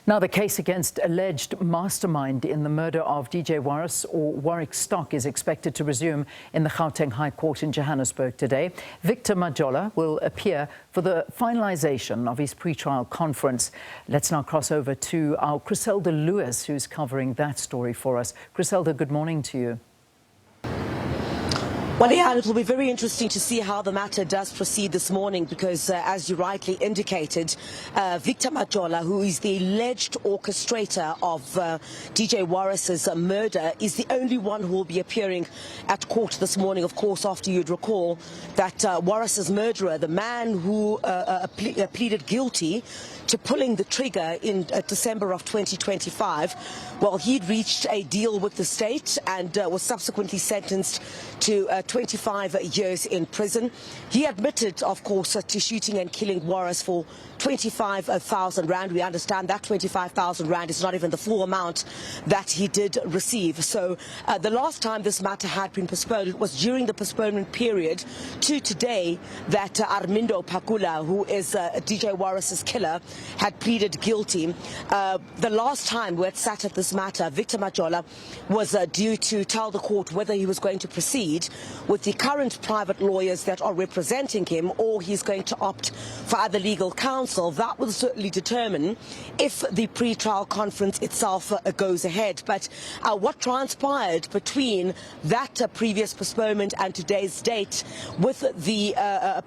Now, the case against alleged mastermind in the murder of DJ Warras or Warrick Stock is expected to resume in the Gauteng High Court in Johannesburg today. Victor Majola will appear for the finalisation of his pre-trial conference. Let's now cross over to our Chriselda Lewis, who's covering that story for us. Chriselda, good morning to you. Well, yeah, it will be very interesting to see how the matter does proceed this morning because, as you rightly indicated, Victor Majola, who is the alleged orchestrator of DJ Warras's murder, is the only one who will be appearing at court this morning. Of course, after you'd recall that Warras's murderer, the man who pleaded guilty to pulling the trigger in December of 2025, well, he'd reached a deal with the state and was subsequently sentenced to 25 years in prison. He admitted, of course, to shooting and killing Warras for 25,000 rand. We understand that 25,000 rand is not even the full amount that he did receive. So the last time this matter had been postponed, it was during the postponement period to today that Armindo Pakula, who is DJ Warras's killer, had pleaded guilty. The last time we had sat at this matter, Victor Majola was due to tell the court whether he was going to proceed with the current private lawyers that are representing him or he's going to opt for other legal counsel. That will certainly determine if the pre-trial conference itself goes ahead. But what transpired between that previous postponement and today's date with the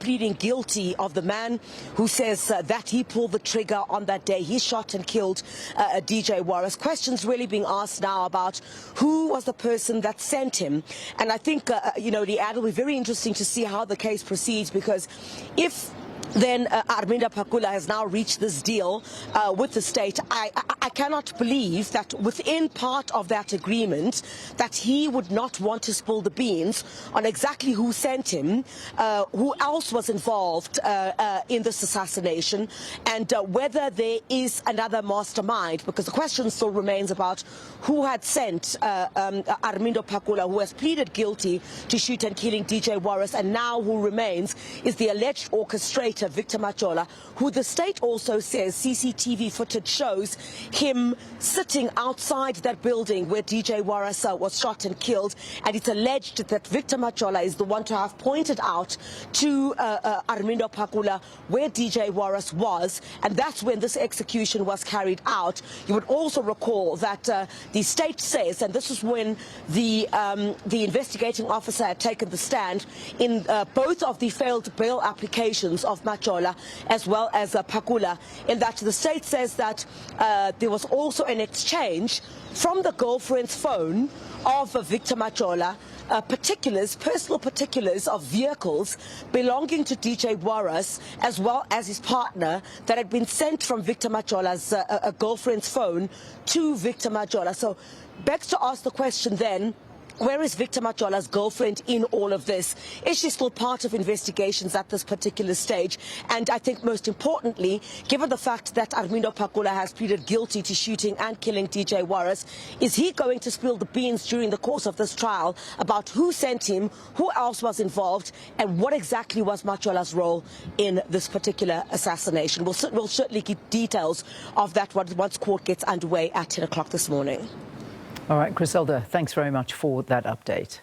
pleading guilty of the man who says that he pulled the trigger on that day, he shot and killed DJ Warras. Questions really being asked now about who was the person that sent him. And I think, it will be very interesting to see how the case proceeds, because if then Armindo Pakula has now reached this deal with the state, I cannot believe that within part of that agreement that he would not want to spill the beans on exactly who sent him, who else was involved in this assassination, and whether there is another mastermind, because the question still remains about who had sent Armindo Pakula, who has pleaded guilty to shoot and killing DJ Warras, and now who remains is the alleged orchestrator Victor Majola, who the state also says CCTV footage shows him sitting outside that building where DJ Warras was shot and killed, and it's alleged that Victor Majola is the one to have pointed out to Armindo Pakula where DJ Warras was, and that's when this execution was carried out. You would also recall that the state says, and this is when the investigating officer had taken the stand in both of the failed bail applications of Majola as well as Pakula, in that the state says that there was also an exchange from the girlfriend's phone of Victor Majola, personal particulars of vehicles belonging to DJ Warras as well as his partner that had been sent from Victor Majola's girlfriend's phone to Victor Majola. So begs to ask the question then, where is Victor Majola's girlfriend in all of this? Is she still part of investigations at this particular stage? And I think most importantly, given the fact that Armindo Pakula has pleaded guilty to shooting and killing DJ Warras, is he going to spill the beans during the course of this trial about who sent him, who else was involved, and what exactly was Majola's role in this particular assassination? We'll certainly keep details of that once court gets underway at 10 o'clock this morning. All right, Chriselda, thanks very much for that update.